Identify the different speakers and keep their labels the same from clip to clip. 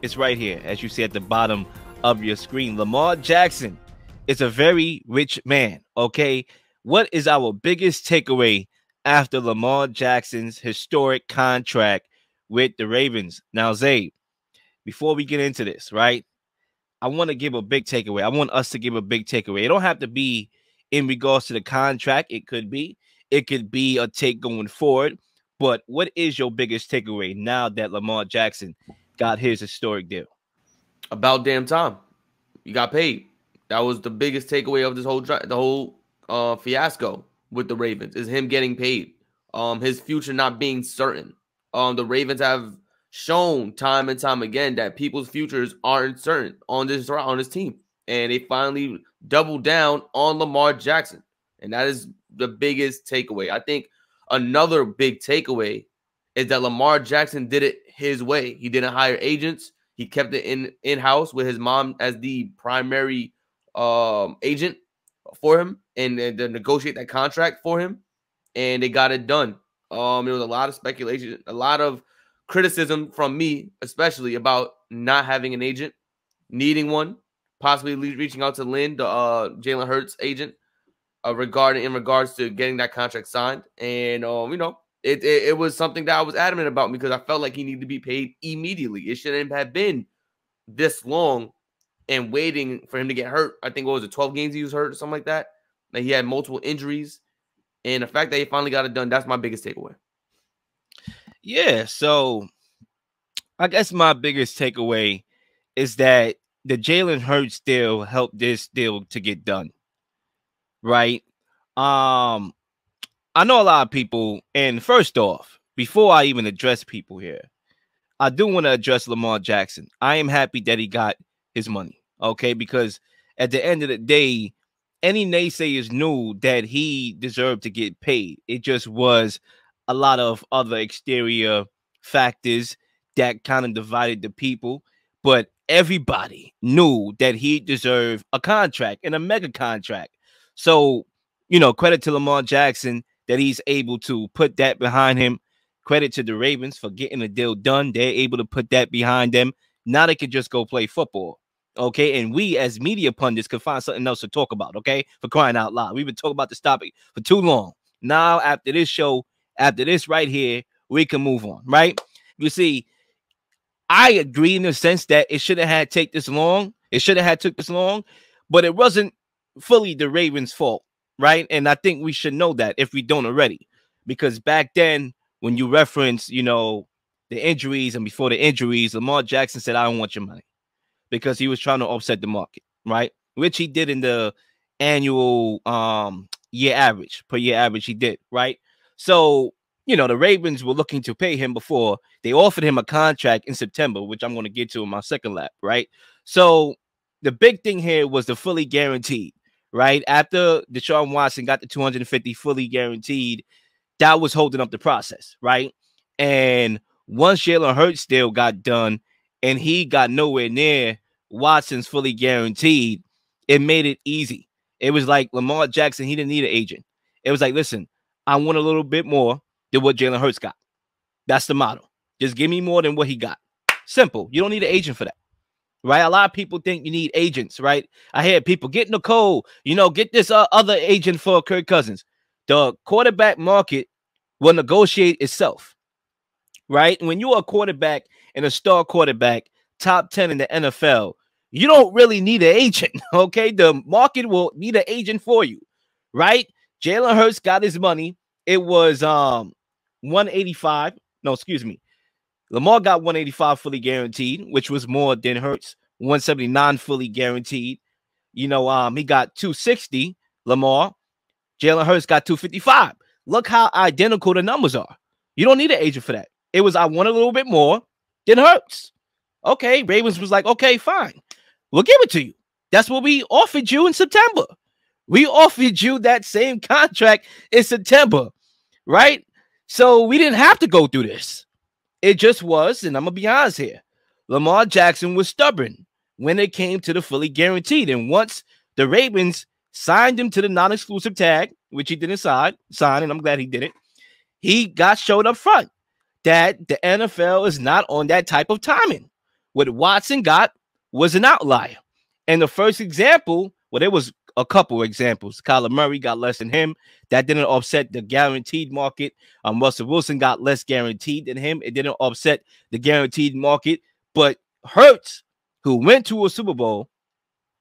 Speaker 1: It's right here, as you see at the bottom of your screen. Lamar Jackson is a very rich man, okay? What is our biggest takeaway after Lamar Jackson's historic contract with the Ravens? Now, Zay, before we get into this, right, I want to give a big takeaway. I want us to give a big takeaway. It don't have to be in regards to the contract. It could be. It could be a take going forward. But what is your biggest takeaway now that Lamar Jackson got his historic deal?
Speaker 2: About damn time. You got paid. That was the biggest takeaway of this whole fiasco with the Ravens is him getting paid. His future not being certain. The Ravens have shown time and time again that people's futures aren't certain on this team, and they finally doubled down on Lamar Jackson, and that is the biggest takeaway. I think another big takeaway is that Lamar Jackson did it his way. He didn't hire agents. He kept it in-house with his mom as the primary agent for him and to negotiate that contract for him, and they got it done. There was a lot of speculation, a lot of criticism from me, especially about not having an agent, needing one, possibly reaching out to Lynn, the Jalen Hurts agent, in regards to getting that contract signed. And it was something that I was adamant about because I felt like he needed to be paid immediately. It shouldn't have been this long and waiting for him to get hurt. I think, what was it, 12 games he was hurt or something like that? Like, he had multiple injuries. And the fact that he finally got it done, that's my biggest takeaway.
Speaker 1: Yeah, so I guess my biggest takeaway is that the Jalen Hurts deal helped this deal to get done, right? I know a lot of people, and first off, before I even address people here, I do want to address Lamar Jackson. I am happy that he got his money, okay? Because at the end of the day, any naysayers knew that he deserved to get paid. It just was a lot of other exterior factors that kind of divided the people. But everybody knew that he deserved a contract and a mega contract. So, credit to Lamar Jackson that he's able to put that behind him. Credit to the Ravens for getting the deal done. They're able to put that behind them. Now they can just go play football. Okay, and we as media pundits could find something else to talk about, okay? For crying out loud. We've been talking about this topic for too long. Now, after this show, after this right here, we can move on, right? You see, I agree in the sense that it shouldn't have take this long. It shouldn't have took this long, but it wasn't fully the Ravens' fault, right? And I think we should know that if we don't already. Because back then, when you reference, the injuries and before the injuries, Lamar Jackson said, I don't want your money. Because he was trying to offset the market, right? Which he did in the annual per year average, he did, right? So, the Ravens were looking to pay him before they offered him a contract in September, which I'm going to get to in my second lap, right? So the big thing here was the fully guaranteed, right? After Deshaun Watson got the 250 fully guaranteed, that was holding up the process, right? And once Jalen Hurts deal got done and he got nowhere near Watson's fully guaranteed, it made it easy. It was like Lamar Jackson, he didn't need an agent. It was like, listen, I want a little bit more than what Jalen Hurts got. That's the model. Just give me more than what he got. Simple. You don't need an agent for that, right? A lot of people think you need agents, right? I hear people, get Nicole, get this other agent for Kirk Cousins. The quarterback market will negotiate itself, right? When you're a quarterback and a star quarterback, top 10 in the NFL, you don't really need an agent, okay? The market will need an agent for you, right? Jalen Hurts got his money. It was 185. No, excuse me. Lamar got 185 fully guaranteed, which was more than Hurts. 179 fully guaranteed. He got 260, Lamar. Jalen Hurts got 255. Look how identical the numbers are. You don't need an agent for that. It was, I want a little bit more than Hurts. Okay, Ravens was like, okay, fine. We'll give it to you. That's what we offered you in September. We offered you that same contract in September, right? So we didn't have to go through this. It just was, and I'm going to be honest here, Lamar Jackson was stubborn when it came to the fully guaranteed. And once the Ravens signed him to the non-exclusive tag, which he didn't sign, and I'm glad he didn't, he got showed up front that the NFL is not on that type of timing. What Watson got was an outlier. And the first example, well, there was a couple examples. Kyler Murray got less than him. That didn't offset the guaranteed market. Russell Wilson got less guaranteed than him. It didn't offset the guaranteed market. But Hurts, who went to a Super Bowl,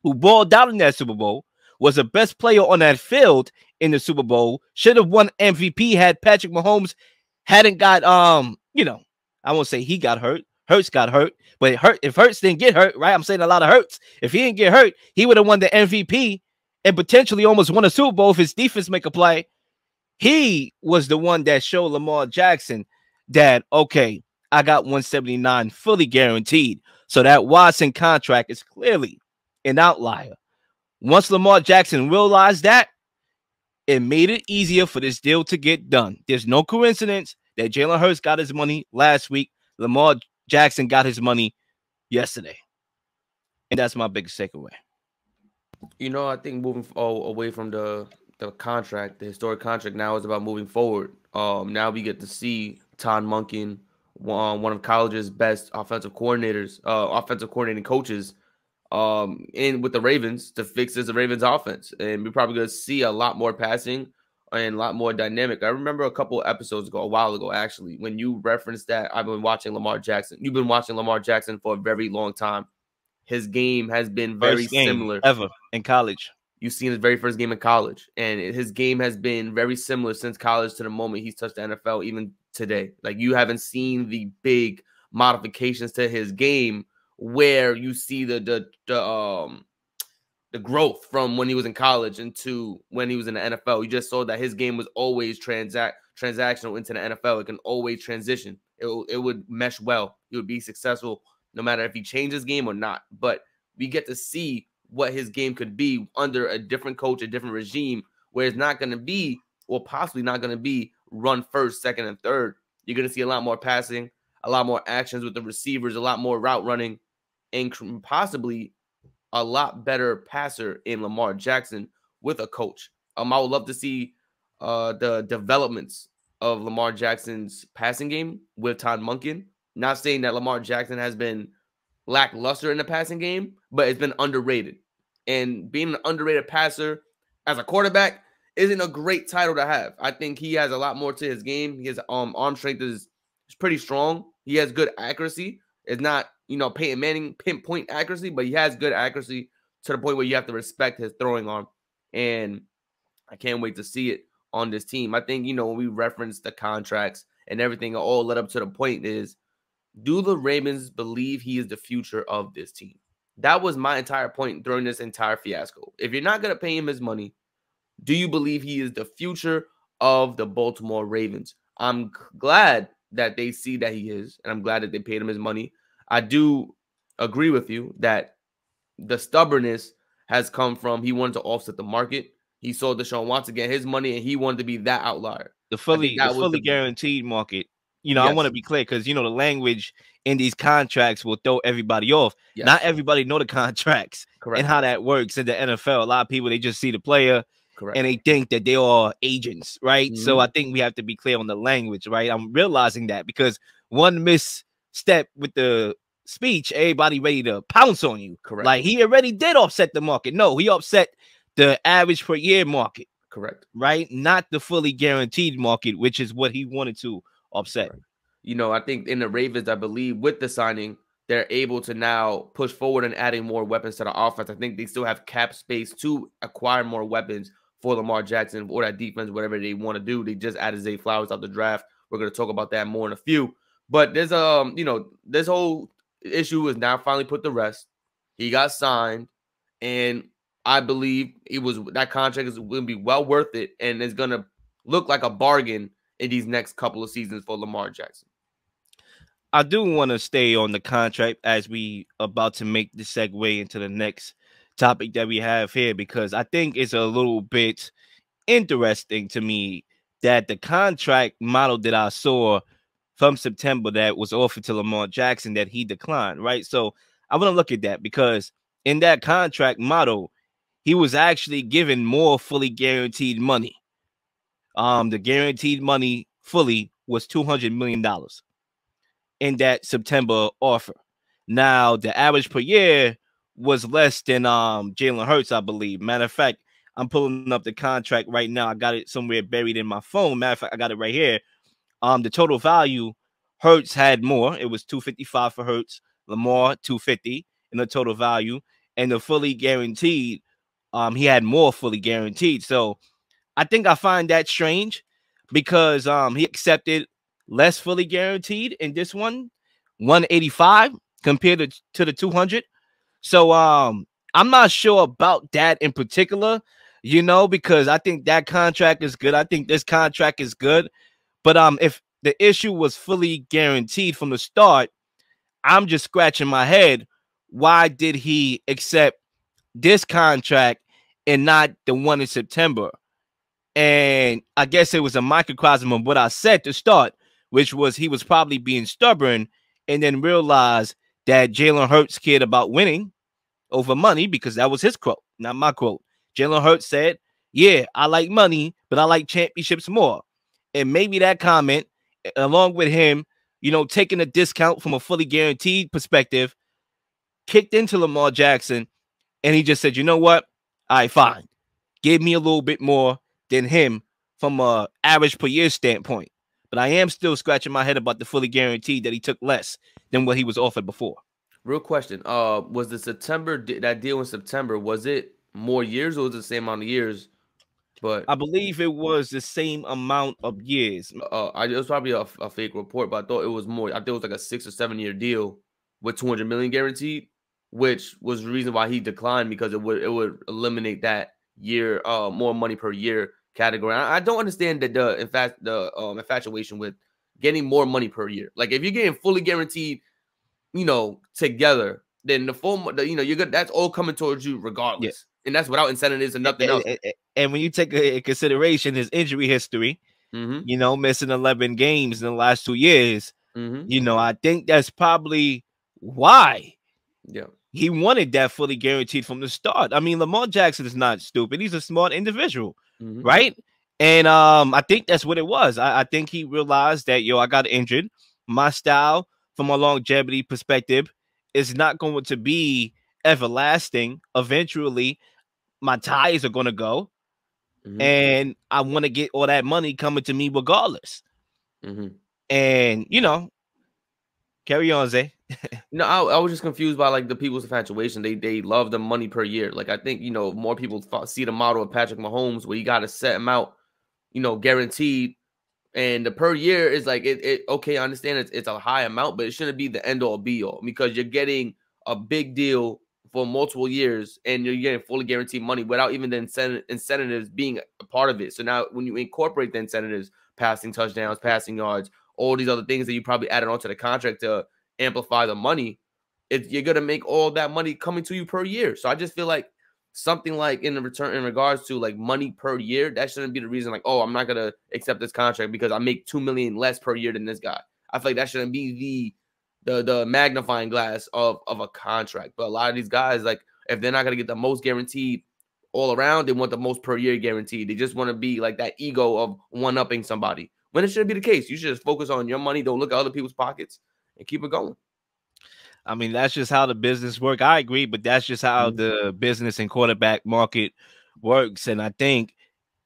Speaker 1: who balled out in that Super Bowl, was the best player on that field in the Super Bowl, should have won MVP had Patrick Mahomes hadn't got I won't say he got hurt. Hurts got hurt, but if Hurts didn't get hurt, right? I'm saying a lot of Hurts. If he didn't get hurt, he would have won the MVP and potentially almost won a Super Bowl if his defense make a play. He was the one that showed Lamar Jackson that, okay, I got 179 fully guaranteed. So that Watson contract is clearly an outlier. Once Lamar Jackson realized that, it made it easier for this deal to get done. There's no coincidence that Jalen Hurts got his money last week. Lamar Jackson got his money yesterday. And that's my biggest takeaway.
Speaker 2: I think moving away from the contract, the historic contract, now is about moving forward. Now we get to see Todd Monken, one of college's best offensive coordinating coaches, in with the Ravens to fix the Ravens offense. And we're probably going to see a lot more passing and a lot more dynamic. I remember a couple episodes ago, a while ago, actually, when you referenced that I've been watching Lamar Jackson. You've been watching Lamar Jackson for a very long time. His game has been very similar.
Speaker 1: Ever in college.
Speaker 2: You've seen his very first game in college. And his game has been very similar since college to the moment he's touched the NFL, even today. Like, you haven't seen the big modifications to his game where you see the growth from when he was in college into when he was in the NFL. You just saw that his game was always transactional into the NFL. It can always transition. It would mesh well. He would be successful no matter if he changed his game or not. But we get to see what his game could be under a different coach, a different regime, where it's not going to be, or possibly not going to be, run first, second, and third. You're going to see a lot more passing, a lot more actions with the receivers, a lot more route running, and possibly a lot better passer in Lamar Jackson with a coach. I would love to see the developments of Lamar Jackson's passing game with Todd Monken. Not saying that Lamar Jackson has been lackluster in the passing game, but it's been underrated. And being an underrated passer as a quarterback isn't a great title to have. I think he has a lot more to his game. His arm strength is pretty strong. He has good accuracy. It's not, Peyton Manning pinpoint accuracy, but he has good accuracy to the point where you have to respect his throwing arm. And I can't wait to see it on this team. I think, when we reference the contracts and everything all led up to the point is, do the Ravens believe he is the future of this team? That was my entire point during this entire fiasco. If you're not going to pay him his money, do you believe he is the future of the Baltimore Ravens? I'm glad that they see that he is, and I'm glad that they paid him his money. I do agree with you that the stubbornness has come from he wanted to offset the market. He saw Deshaun Watson get his money, and he wanted to be that outlier.
Speaker 1: The fully guaranteed market.
Speaker 2: Yes.
Speaker 1: I want to be clear because, the language in these contracts will throw everybody off. Yes. Not everybody know the contracts.
Speaker 2: Correct.
Speaker 1: And how that works in the NFL. A lot of people, they just see the player.
Speaker 2: Correct.
Speaker 1: And they think that they are agents, right? Mm-hmm. So I think we have to be clear on the language, right? I'm realizing that because one misstep with the speech, everybody ready to pounce on you.
Speaker 2: Correct.
Speaker 1: Like, he already did offset the market. No, he offset the average per year market.
Speaker 2: Correct.
Speaker 1: Right? Not the fully guaranteed market, which is what he wanted to offset.
Speaker 2: Right. I think in the Ravens, I believe with the signing, they're able to now push forward and adding more weapons to the offense. I think they still have cap space to acquire more weapons for Lamar Jackson or that defense, whatever they want to do. They just added Zay Flowers out the draft. We're going to talk about that more in a few. But there's this whole issue is now finally put to rest. He got signed, and I believe that contract is going to be well worth it, and it's going to look like a bargain in these next couple of seasons for Lamar Jackson.
Speaker 1: I do want to stay on the contract as we about to make the segue into the next topic that we have here, because I think it's a little bit interesting to me that the contract model that I saw from September that was offered to Lamar Jackson that he declined, right? So I want to look at that because in that contract model, he was actually given more fully guaranteed money. The guaranteed money fully was $200 million in that September offer. Now the average per year was less than Jalen Hurts, I believe. Matter of fact, I'm pulling up the contract right now. I got it somewhere buried in my phone. Matter of fact, I got it right here. The total value, Hurts had more. It was 255 for Hurts. Lamar 250 in the total value, and the fully guaranteed, he had more fully guaranteed. So I think I find that strange because he accepted less fully guaranteed in this one, 185 compared to the 200. So I'm not sure about that in particular, because I think that contract is good. I think this contract is good. But if the issue was fully guaranteed from the start, I'm just scratching my head. Why did he accept this contract and not the one in September? And I guess it was a microcosm of what I said to start, which was he was probably being stubborn and then realized that Jalen Hurts cared about winning over money, because that was his quote, not my quote. Jalen Hurts said, yeah, I like money, but I like championships more. And maybe that comment, along with him, taking a discount from a fully guaranteed perspective, kicked into Lamar Jackson. And he just said, you know what? All right, fine. Give me a little bit more than him from a average per year standpoint. But I am still scratching my head about the fully guaranteed that he took less than what he was offered before.
Speaker 2: Real question. Was that deal in September, was it more years or was it the same amount of years? But
Speaker 1: I believe it was the same amount of years.
Speaker 2: It was probably a fake report, but I thought it was more. I think it was like a 6 or 7 year deal with 200 million guaranteed, which was the reason why he declined, because it would eliminate that year more money per year category. I don't understand that the infatuation with getting more money per year. Like if you're getting fully guaranteed, together, then you're good. That's all coming towards you regardless, and that's without incentives and nothing else.
Speaker 1: And when you take in consideration his injury history, missing 11 games in the last 2 years, I think that's probably why he wanted that fully guaranteed from the start. I mean, Lamar Jackson is not stupid. He's a smart individual, right? And I think that's what it was. I think he realized that, I got injured. My style from a longevity perspective is not going to be everlasting. Eventually, my ties are going to go. And I want to get all that money coming to me regardless. And, carry on, Zay.
Speaker 2: No, I was just confused by like the people's infatuation. They love the money per year. Like I think, more people see the model of Patrick Mahomes where you got to set him out, guaranteed. And the per year is like, okay, I understand it's a high amount, but it shouldn't be the end all be all, because you're getting a big deal for multiple years and you're getting fully guaranteed money without even the incentives being a part of it. So now when you incorporate the incentives, passing touchdowns, passing yards, all these other things that you probably added onto the contract to amplify the money, you're going to make all that money coming to you per year. So I just feel like something like in regards to like money per year, that shouldn't be the reason like, oh, I'm not going to accept this contract because I make $2 million less per year than this guy. I feel like that shouldn't be the magnifying glass of a contract. But a lot of these guys, like if they're not going to get the most guaranteed all around, they want the most per year guaranteed. They just want to be like that ego of one-upping somebody, when it shouldn't be the case. You should just focus on your money. Don't look at other people's pockets and keep it going.
Speaker 1: I mean, that's just how the business work. I agree, but that's just how the business and quarterback market works. And I think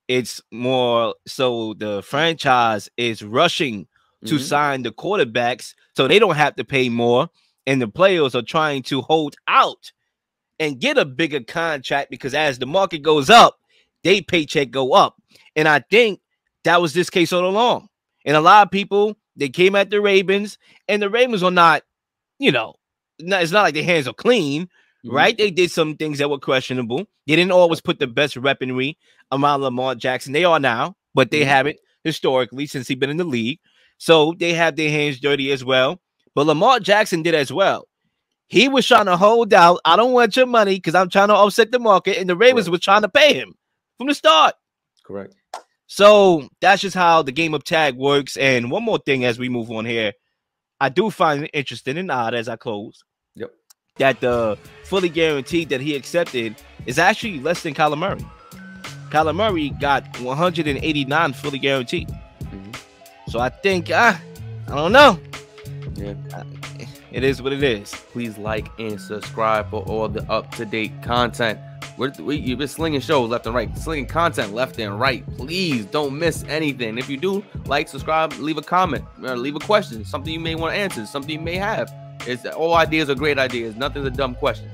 Speaker 1: it's more so the franchise is rushing to sign the quarterbacks so they don't have to pay more. And the players are trying to hold out and get a bigger contract, because as the market goes up, they paycheck go up. And I think that was this case all along. And a lot of people, they came at the Ravens, and the Ravens are not, it's not like their hands are clean, right? They did some things that were questionable. They didn't always put the best weaponry around Lamar Jackson. They are now, but they haven't historically since he's been in the league. So they have their hands dirty as well. But Lamar Jackson did as well. He was trying to hold out. I don't want your money because I'm trying to offset the market. And the Ravens were trying to pay him from the start.
Speaker 2: Correct.
Speaker 1: So that's just how the game of tag works. And one more thing as we move on here, I do find it interesting and odd as I close that the fully guaranteed that he accepted is actually less than Kyler Murray. Kyler Murray got 189 fully guaranteed. So I think, I don't know. It is what it is.
Speaker 2: Please like and subscribe for all the up-to-date content. You've been slinging shows left and right, slinging content left and right. Please don't miss anything. If you do, like, subscribe, leave a comment, leave a question, something you may want to answer, something you may have. All ideas are great ideas. Nothing's a dumb question.